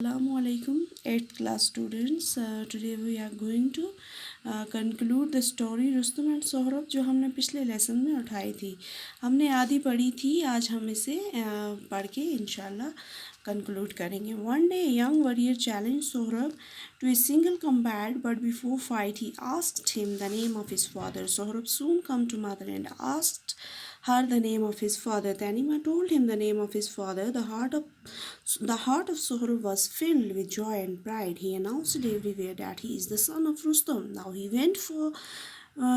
Assalamualaikum 8th class students. Today we are going to conclude the story Rustam and Sohrab जो हमने पिछले lesson में उठाई थी। हमने आधी पढ़ी थी, आज हम इसे पढ़ के इंशाल्लाह conclude करेंगे। One day a young warrior challenged Sohrab to a single combat, but before fight he asked him the name of his father. Sohrab soon come to mother and asked her the name of his father. Tanima told him the name of his father. The heart of Sohrab was filled with joy and pride. He announced everywhere that he is the son of Rustam. Now he went for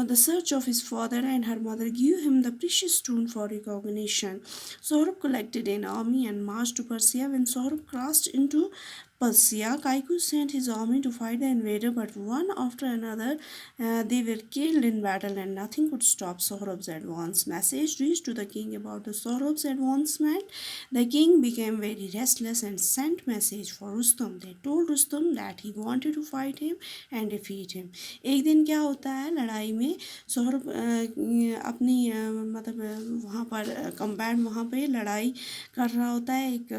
the search of his father, and her mother gave him the precious stone for recognition. Sohrab collected an army and marched to Persia. When Sohrab crossed into Persia, Kaiku sent his army to fight the invader, but one after another they were killed in battle, and nothing could stop Sohrab's advance. Message reached to the king about the Sohrab's advancement. The king became very restless and sent message for Rustam. They told Rustam that he wanted to fight him and defeat him. एक दिन क्या होता है, लड़ाई में सोहरब अपनी मतलब वहाँ पर कम्बैट वहाँ पे लड़ाई कर रहा होता है एक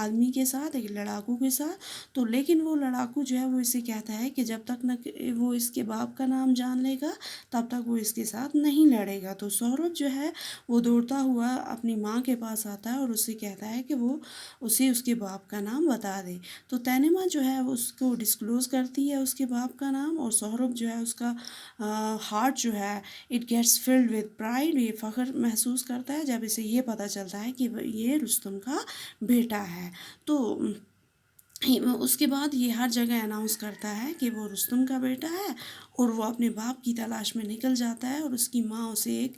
आदमी के साथ, एक लड़ाकू के साथ। तो लेकिन वो लड़ाकू जो है वो इसे कहता है कि जब तक न वो इसके बाप का नाम जान लेगा तब तक वो इसके साथ नहीं लड़ेगा। तो सोहरब जो है वो दौड़ता हुआ अपनी माँ के पास आता है और उससे कहता है कि वो उसे उसके बाप का नाम बता दे। तो तैनिमा जो है वो उसको डिस्क्लोज़ करती है उसके बाप का नाम, और सोहरब जो है उसका हार्ट जो है it gets filled with pride, ये फ़ख्र महसूस करता है जब इसे ये पता चलता है कि ये रुस्तम का बेटा है। तो उसके बाद ये हर जगह अनाउंस करता है कि वो रुस्तम का बेटा है, और वो अपने बाप की तलाश में निकल जाता है, और उसकी माँ उसे एक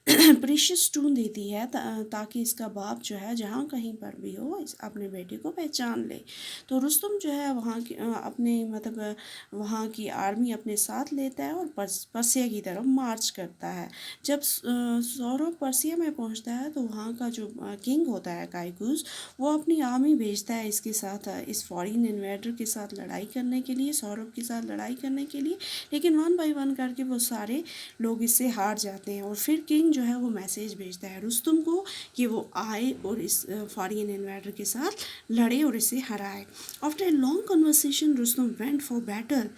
प्रीशियस स्टोन देती है ताकि इसका बाप जो है जहाँ कहीं पर भी हो अपने बेटे को पहचान ले। तो रुस्तम जो है वहाँ की अपने मतलब वहाँ की आर्मी अपने साथ लेता है और पर्सिया की तरफ मार्च करता है। जब सोहरब पर्सिया में पहुँचता है तो वहाँ का जो किंग होता है काइकूस, वो अपनी आर्मी भेजता है इसके साथ इस फॉरेन इन्वेडर के साथ लड़ाई करने के लिए, सोहरब के साथ लड़ाई करने के लिए। लेकिन वन बाई वन करके वो सारे लोग इससे हार जाते हैं, और फिर किंग जो है वो मैसेज भेजता है रुस्तम को कि वो आए और इस फॉरेन इन्वेडर के साथ लड़े और इसे हराए। After a long conversation Rustam went for battle.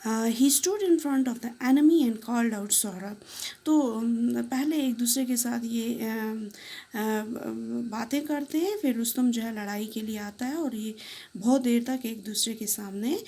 He stood in front of the enemy and called out Sohrab. तो पहले एक दूसरे के साथ ये बातें करते हैं, फिर रुस्तम जो है लड़ाई के लिए आता है, और ये बहुत देर तक एक दूसरे के सामने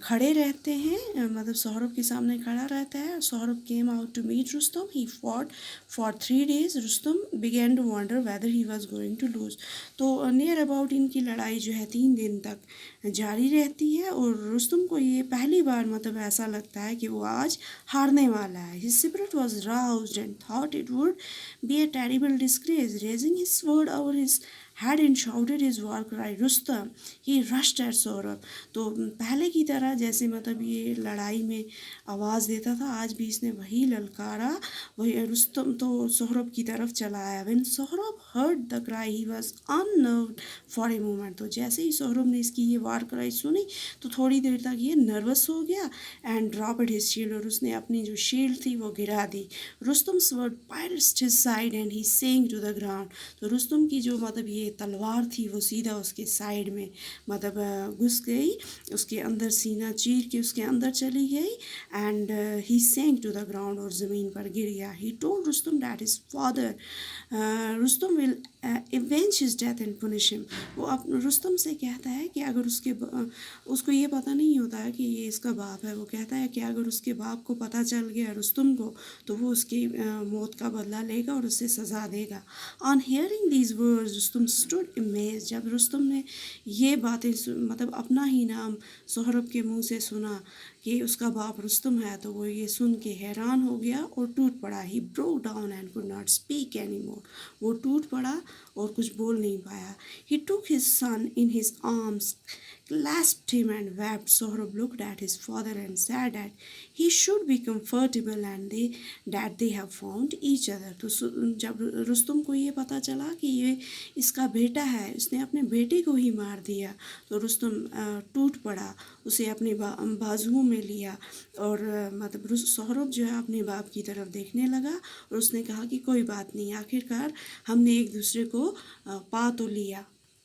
खड़े रहते हैं, मतलब सोहरब के सामने खड़ा रहता है। Sohrab came out to meet Rustam. He fought for 3 days. Rustam began to wonder whether he was going to lose. तो नियर अबाउट इनकी लड़ाई जो है 3 दिन तक जारी रहती है, और रुस्तम को ये पहली बार मतलब ऐसा लगता है कि वो आज हारने वाला है. His spirit was roused and thought it would be a terrible disgrace. Raising his sword over his head and shouted his war cry, Rustam. He rushed at Sohrab. तो पहले की तरह जैसे मतलब ये लड़ाई में आवाज़ देता था, आज भी इसने वही ललकारा, वही रुस्तम तो सोहरब की तरफ चला आया. When Sohrab heard the cry, he was unnerved for a moment. तो जैसे ही सोहरब ने इसकी ये वार क्राई सुनी तो थोड़ी देर तक ये नर्वस हो गया एंड ड्रॉप्ड हिज शील्ड, और उसने अपनी जो शील्ड थी वो गिरा दी. Rustam sword pierced his side and he sank to the ground. तो रुस्तम की जो मतलब ये तलवार थी वो सीधा उसके साइड में मतलब घुस गई, उसके अंदर सीना चीर के उसके अंदर चली गई, and he sank to the ground, और ज़मीन पर गिर गया. He told Rustam that his father Rustam will avenge his death and punish him. वो रुस्तम से कहता है कि अगर उसको ये पता नहीं होता है कि ये इसका बाप है, वो कहता है कि अगर उसके बाप को पता चल गया रुस्तम को तो वो उसकी मौत का बदला लेगा और उससे सज़ा देगा. On hearing these words Rustam stood amazed. जब रुस्तम ने ये बातें मतलब अपना ही नाम सोहरब के मुंह से सुना कि उसका बाप रुस्तम है, तो वो ये सुन के हैरान हो गया और टूट पड़ा. He broke down and could not speak any more. वो टूट पड़ा और कुछ बोल नहीं पाया. He took his son in his arms, clasped him and wept. Sohrab looked at his father and said that he should be comfortable and that they have found each other. तो जब रुस्तम को ये पता चला कि ये इसका बेटा है, उसने अपने बेटे को ही मार दिया, तो रुस्तम टूट पड़ा, उसे अपने बाजुओं में लिया, और मतलब सोहरब जो है अपने बाप की तरफ देखने लगा, और उसने कहा कि कोई बात नहीं, आखिरकार हमने एक दूसरे को पा तो लिया.